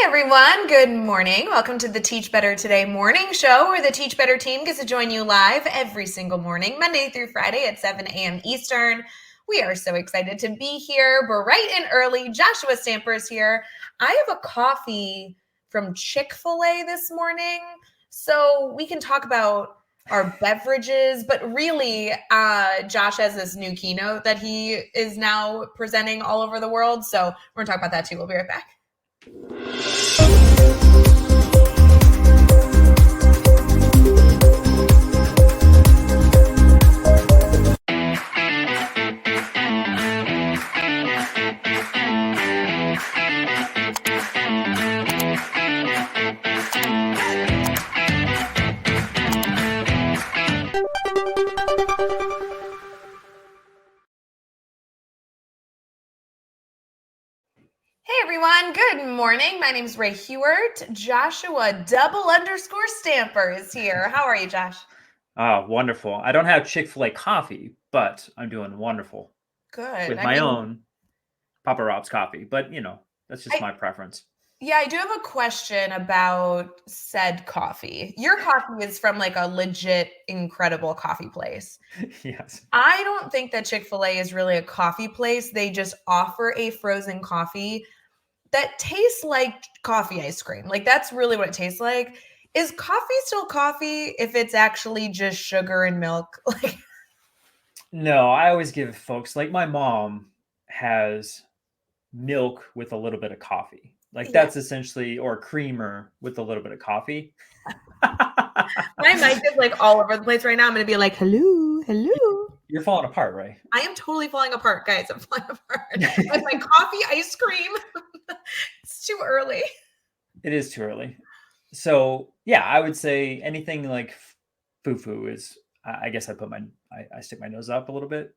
Everyone, good morning. Welcome to the Teach Better Today morning show, where the Teach Better team gets to join you live every single morning, Monday through Friday at 7 a.m. Eastern. We are so excited to be here bright and early. Joshua Stamper is here. I have a coffee from Chick-fil-A this morning, so we can talk about our beverages, but really, Josh has this new keynote that he is now presenting all over the world, so we're going to talk about that too. We'll be right back. Hey everyone, good morning. My name is Ray Hewart. Joshua _Stamper is here. How are you, Josh? Oh, wonderful. I don't have Chick-fil-A coffee, but I'm doing wonderful. Good. With my own Papa Rob's coffee. But, that's just my preference. Yeah, I do have a question about said coffee. Your coffee is from like a legit, incredible coffee place. Yes. I don't think that Chick-fil-A is really a coffee place. They just offer a frozen coffee that tastes like coffee ice cream. Like that's really what it tastes like. Is coffee still coffee if it's actually just sugar and milk? No, I always give folks, like my mom has milk with a little bit of coffee. Like that's essentially, or creamer with a little bit of coffee. My mic is like all over the place right now. I'm going to be like, hello. You're falling apart, right? I am totally falling apart, guys. I'm falling apart. With my coffee ice cream. It's too early. It is too early. So yeah, I would say anything like foo-foo is, I guess I stick my nose up a little bit,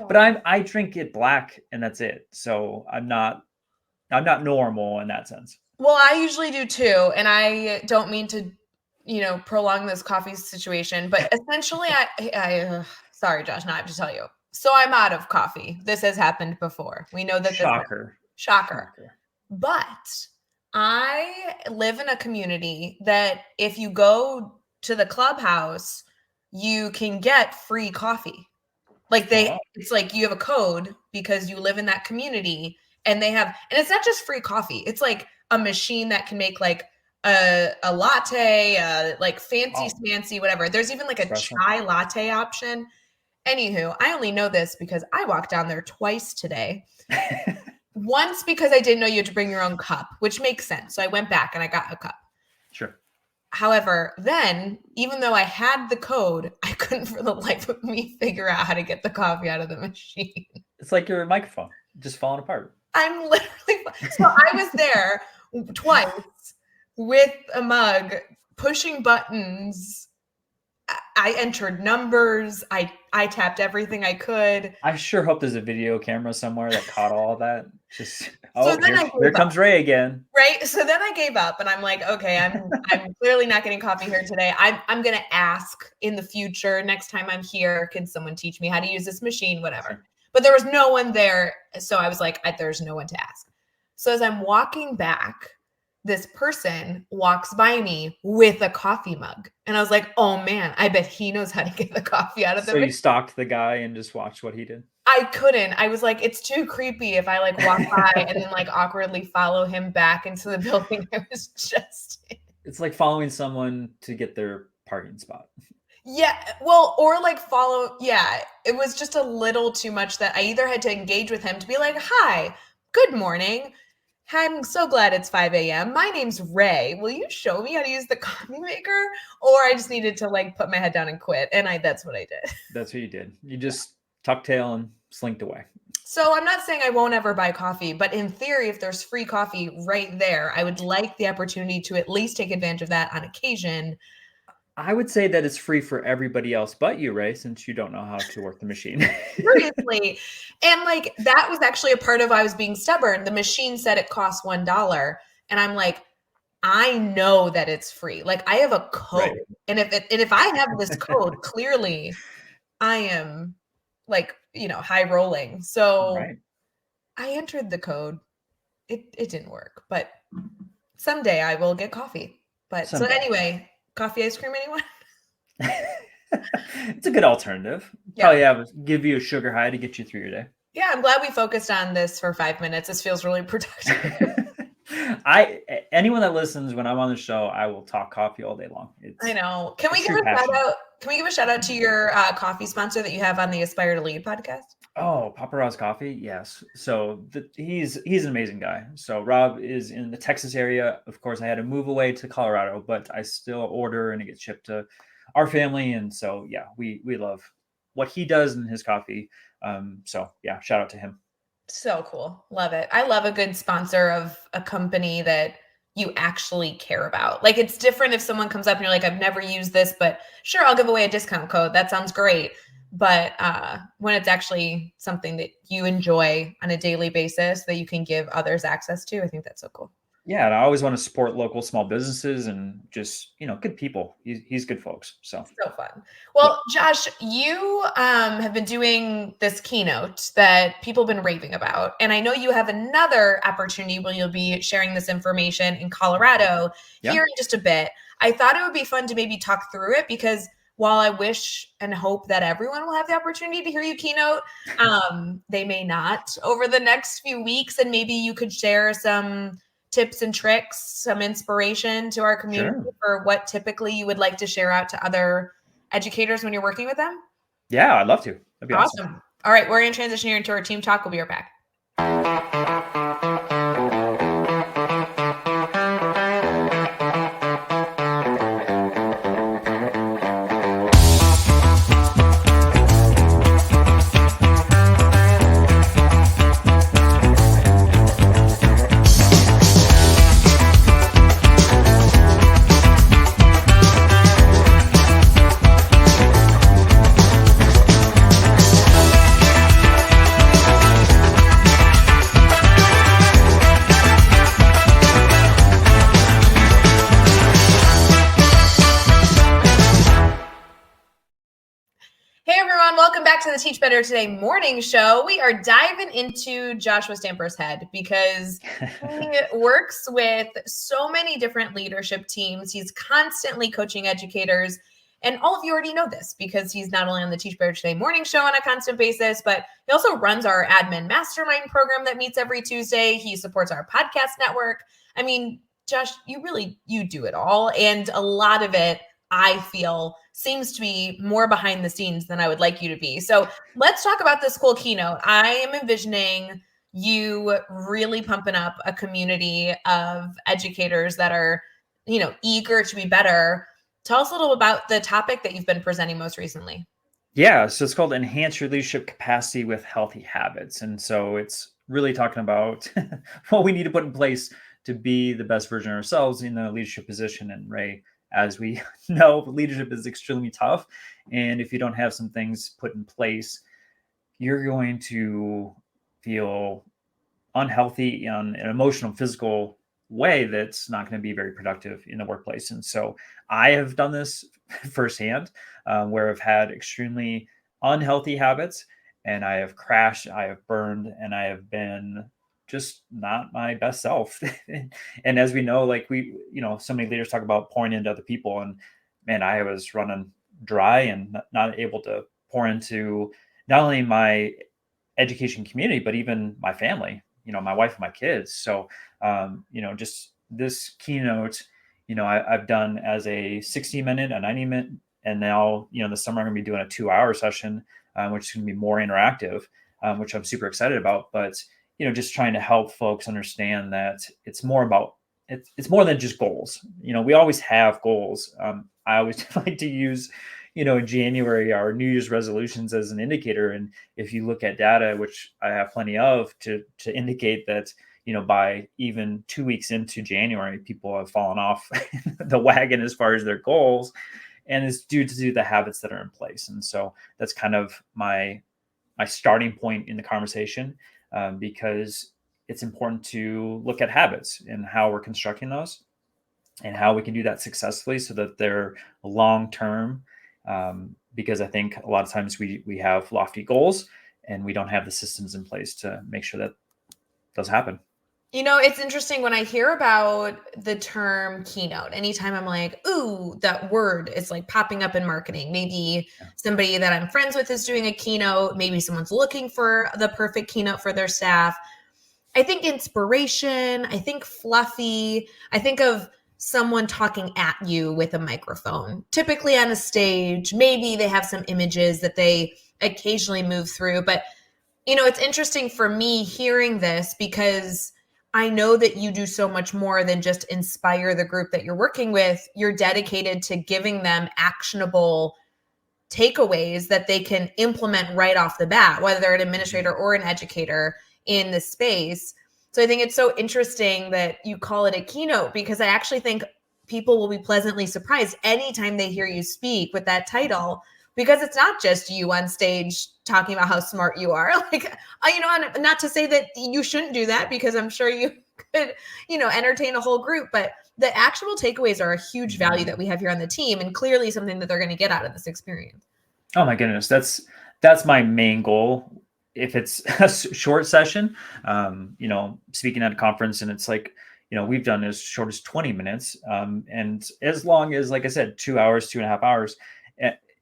but I drink it black and that's it. So I'm not normal in that sense. Well, I usually do too. And I don't mean to, prolong this coffee situation, but essentially sorry, Josh, now I have to tell you. So I'm out of coffee. This has happened before. We know that Shocker. But I live in a community that if you go to the clubhouse, you can get free coffee. Like it's like you have a code because you live in that community and and it's not just free coffee. It's like a machine that can make like a latte, like fancy smancy, whatever. There's even like a chai latte option. Anywho, I only know this because I walked down there twice today. Once because I didn't know you had to bring your own cup, which makes sense. So I went back and I got a cup. Sure. However, then, even though I had the code, I couldn't for the life of me figure out how to get the coffee out of the machine. It's like your microphone just falling apart. I'm literally... So I was there twice with a mug, pushing buttons. I entered numbers. I tapped everything I could. I sure hope there's a video camera somewhere that caught all that. Just here comes Ray again. Right. So then I gave up and I'm like, okay, I'm clearly not getting coffee here today. I'm gonna ask in the future, next time I'm here, can someone teach me how to use this machine, whatever. Sure. But there was no one there. So I was like, there's no one to ask. So as I'm walking back, this person walks by me with a coffee mug. And I was like, oh man, I bet he knows how to get the coffee out of the machine. So you stalked the guy and just watched what he did? I couldn't. I was like, it's too creepy if I like walk by and then like awkwardly follow him back into the building. I was just... It's like following someone to get their parking spot. Yeah. Well, or like follow. Yeah. It was just a little too much that I either had to engage with him to be like, hi, good morning. I'm so glad it's 5 a.m. My name's Ray. Will you show me how to use the coffee maker? Or I just needed to like put my head down and quit. And that's what I did. That's what you did. You just tucked tail and slinked away. So I'm not saying I won't ever buy coffee, but in theory, if there's free coffee right there, I would like the opportunity to at least take advantage of that on occasion. I would say that it's free for everybody else but you, Ray, since you don't know how to work the machine. Seriously. And like, that was actually a part of I was being stubborn. The machine said it costs $1. And I'm like, I know that it's free. Like I have a code. Right. And if I have this code, clearly I am like, high rolling. So I entered the code. It didn't work, but someday I will get coffee. But Someday. So anyway, coffee ice cream, anyone? It's a good alternative. Probably give you a sugar high to get you through your day. Yeah, I'm glad we focused on this for 5 minutes. This feels really productive. Anyone that listens when I'm on the show, I will talk coffee all day long. I know. Can we give a shout out? Can we give a shout out to your coffee sponsor that you have on the Aspire to Lead podcast? Oh, Papa Rob's Coffee, yes. So he's an amazing guy. So Rob is in the Texas area. Of course, I had to move away to Colorado, but I still order and it gets shipped to our family. And so yeah, we love what he does in his coffee. So yeah, shout out to him. So cool. Love it. I love a good sponsor of a company that you actually care about. Like, it's different if someone comes up and you're like, I've never used this, but sure, I'll give away a discount code. That sounds great. But when it's actually something that you enjoy on a daily basis that you can give others access to, I think that's so cool. Yeah, and I always want to support local small businesses and just, good people. He's good folks. So fun. Well, Josh, you have been doing this keynote that people have been raving about. And I know you have another opportunity where you'll be sharing this information in Colorado here in just a bit. I thought it would be fun to maybe talk through it because while I wish and hope that everyone will have the opportunity to hear you keynote, they may not over the next few weeks. And maybe you could share some tips and tricks, some inspiration to our community for what typically you would like to share out to other educators when you're working with them? Yeah, I'd love to. That'd be awesome. All right, we're going to transition here into our team talk. We'll be right back. To the Teach Better Today morning show. We are diving into Joshua Stamper's head because he works with so many different leadership teams. He's constantly coaching educators. And all of you already know this because he's not only on the Teach Better Today morning show on a constant basis, but he also runs our admin mastermind program that meets every Tuesday. He supports our podcast network. I mean, Josh, you do it all. And a lot of it, I feel, seems to be more behind the scenes than I would like you to be. So let's talk about this cool keynote. I am envisioning you really pumping up a community of educators that are, eager to be better. Tell us a little about the topic that you've been presenting most recently. Yeah, so it's called Enhance Your Leadership Capacity with Healthy Habits. And so it's really talking about what we need to put in place to be the best version of ourselves in the leadership position. And Ray, as we know, leadership is extremely tough. And if you don't have some things put in place, you're going to feel unhealthy in an emotional, physical way that's not going to be very productive in the workplace. And so I have done this firsthand, where I've had extremely unhealthy habits and I have crashed, I have burned, and I have been just not my best self. And as we know, so many leaders talk about pouring into other people, and man, I was running dry and not able to pour into not only my education community, but even my family, my wife and my kids. So, just this keynote, I've done as a 60-minute, a 90-minute, and now, this summer I'm gonna be doing a 2-hour session, which is gonna be more interactive, which I'm super excited about. But just trying to help folks understand that it's more than just goals. We always have goals. I always like to use, in January, our New Year's resolutions as an indicator. And if you look at data, which I have plenty of, to indicate that, by even 2 weeks into January, people have fallen off the wagon as far as their goals. And it's due to the habits that are in place. And so that's kind of my starting point in the conversation. Because it's important to look at habits and how we're constructing those and how we can do that successfully so that they're long-term. Because I think a lot of times we have lofty goals and we don't have the systems in place to make sure that those happen. It's interesting when I hear about the term keynote. Anytime I'm like, ooh, that word is like popping up in marketing. Maybe somebody that I'm friends with is doing a keynote. Maybe someone's looking for the perfect keynote for their staff. I think inspiration. I think fluffy. I think of someone talking at you with a microphone, typically on a stage. Maybe they have some images that they occasionally move through. But, it's interesting for me hearing this because I know that you do so much more than just inspire the group that you're working with. You're dedicated to giving them actionable takeaways that they can implement right off the bat, whether they're an administrator or an educator in the space. So I think it's so interesting that you call it a keynote, because I actually think people will be pleasantly surprised anytime they hear you speak with that title, because it's not just you on stage talking about how smart you are. Like, not to say that you shouldn't do that, because I'm sure you could, entertain a whole group, but the actual takeaways are a huge value that we have here on the team, and clearly something that they're going to get out of this experience. Oh my goodness, that's my main goal. If it's a short session, speaking at a conference, and it's like, we've done as short as 20 minutes, and as long as, like I said, 2 hours, 2.5 hours.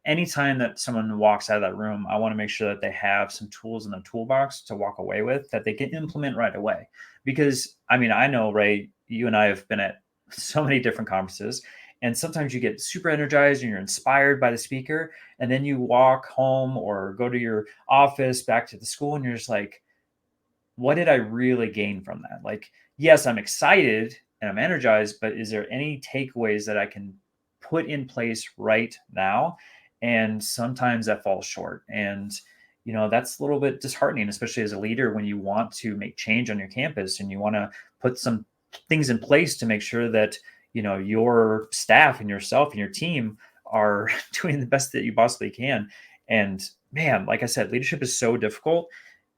Anytime that someone walks out of that room, I want to make sure that they have some tools in the toolbox to walk away with that they can implement right away. Because I know, Ray, you and I have been at so many different conferences, and sometimes you get super energized and you're inspired by the speaker, and then you walk home or go to your office, back to the school, and you're just like, what did I really gain from that? Like, yes, I'm excited and I'm energized, but is there any takeaways that I can put in place right now? And sometimes that falls short. And, that's a little bit disheartening, especially as a leader, when you want to make change on your campus and you want to put some things in place to make sure that, your staff and yourself and your team are doing the best that you possibly can. And man, like I said, leadership is so difficult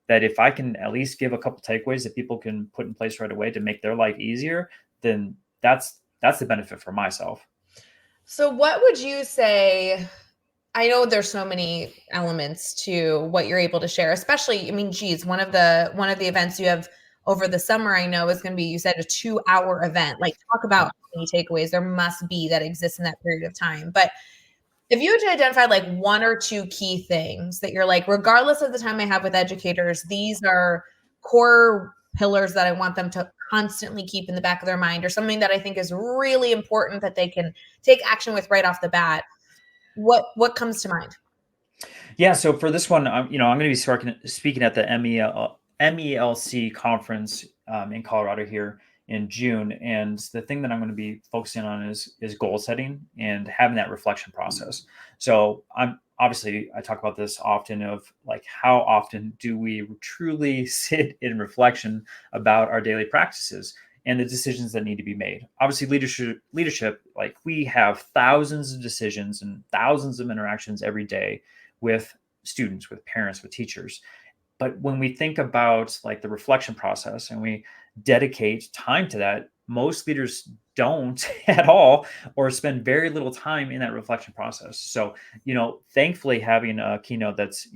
that if I can at least give a couple takeaways that people can put in place right away to make their life easier, then that's the benefit for myself. So what would you say? I know there's so many elements to what you're able to share, especially, geez, one of the events you have over the summer, I know, is going to be, you said, a 2-hour event. Like, talk about how many takeaways there must be that exist in that period of time. But if you had to identify like one or two key things that you're like, regardless of the time I have with educators, these are core pillars that I want them to constantly keep in the back of their mind, or something that I think is really important that they can take action with right off the bat, what comes to mind? Yeah. So for this one, I'm going to be speaking at the MELC conference in Colorado here in June. And the thing that I'm going to be focusing on is goal setting and having that reflection process. So I talk about this often, of like, how often do we truly sit in reflection about our daily practices and the decisions that need to be made? Obviously, leadership, like, we have thousands of decisions and thousands of interactions every day with students, with parents, with teachers. But when we think about like the reflection process and we dedicate time to that, most leaders don't at all, or spend very little time in that reflection process. So, thankfully, having a keynote that's,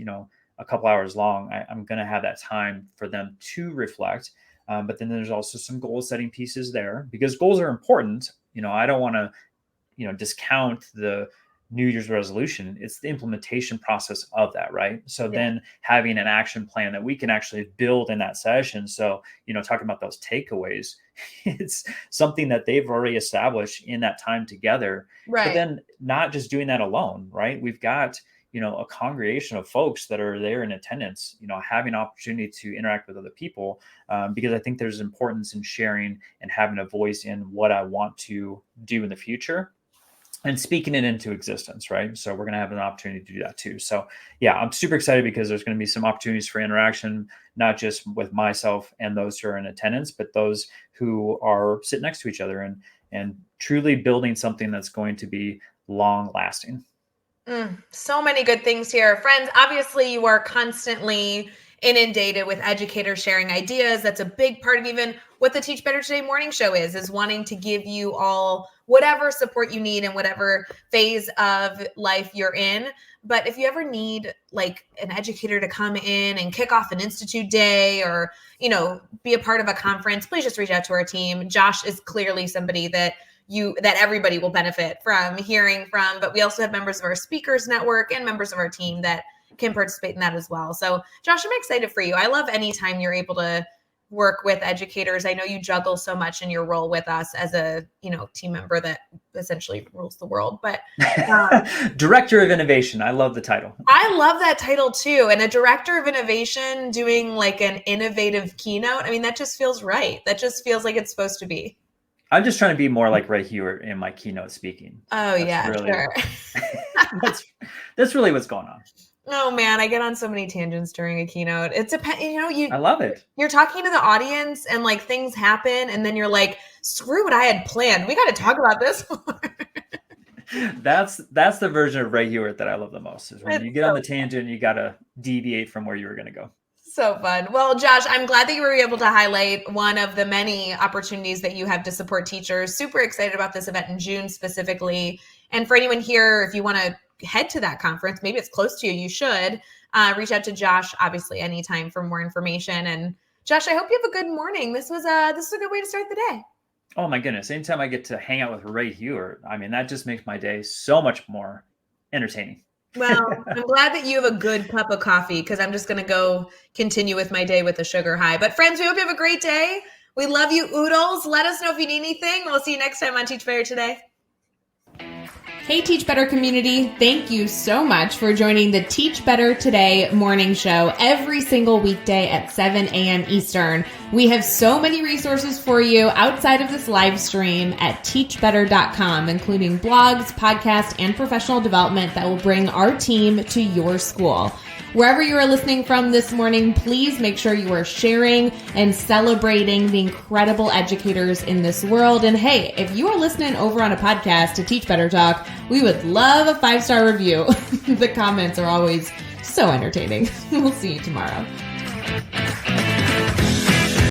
a couple hours long, I'm going to have that time for them to reflect. But then there's also some goal setting pieces there, because goals are important. I don't want to, discount the New Year's resolution. It's the implementation process of that, right? So then having an action plan that we can actually build in that session. So, talking about those takeaways, it's something that they've already established in that time together. Right. But then not just doing that alone, right? We've got, a congregation of folks that are there in attendance, having opportunity to interact with other people, because I think there's importance in sharing and having a voice in what I want to do in the future, and speaking it into existence, right? So we're going to have an opportunity to do that too. So yeah, I'm super excited because there's going to be some opportunities for interaction, not just with myself and those who are in attendance, but those who are sitting next to each other, and truly building something that's going to be long lasting. So many good things here. Friends, obviously you are constantly inundated with educators sharing ideas. That's a big part of even what the Teach Better Today morning show is wanting to give you all whatever support you need in whatever phase of life you're in. But if you ever need like an educator to come in and kick off an institute day or, be a part of a conference, please just reach out to our team. Josh is clearly somebody that everybody will benefit from hearing from, but we also have members of our speakers network and members of our team that can participate in that as well. So Josh, I'm excited for you. I love anytime you're able to work with educators. I know you juggle so much in your role with us as a, team member that essentially rules the world, but Director of Innovation. I love the title. I love that title too. And a director of innovation doing like an innovative keynote. I mean, that just feels right. That just feels like it's supposed to be. I'm just trying to be more like Ray Hewitt in my keynote speaking. Oh, sure. That's really what's going on. Oh man, I get on so many tangents during a keynote. It depends, I love it. You're talking to the audience and like things happen and then you're like, screw what I had planned. We got to talk about this. That's the version of Ray Hewitt that I love the most, is when you get on the tangent, you got to deviate from where you were going to go. So fun. Well, Josh, I'm glad that you were able to highlight one of the many opportunities that you have to support teachers. Super excited about this event in June specifically. And for anyone here, if you want to head to that conference, maybe it's close to you, you should reach out to Josh, obviously, anytime for more information. And Josh, I hope you have a good morning. This is a good way to start the day. Oh my goodness. Anytime I get to hang out with Ray Hewitt, I mean, that just makes my day so much more entertaining. Well, I'm glad that you have a good cup of coffee, because I'm just going to go continue with my day with a sugar high. But friends, we hope you have a great day. We love you, Oodles. Let us know if you need anything. We'll see you next time on Teach Better Today. Hey, Teach Better community. Thank you so much for joining the Teach Better Today morning show every single weekday at 7 a.m. Eastern. We have so many resources for you outside of this live stream at teachbetter.com, including blogs, podcasts, and professional development that will bring our team to your school. Wherever you are listening from this morning, please make sure you are sharing and celebrating the incredible educators in this world. And hey, if you are listening over on a podcast to Teach Better Talk, we would love a 5-star review. The comments are always so entertaining. We'll see you tomorrow.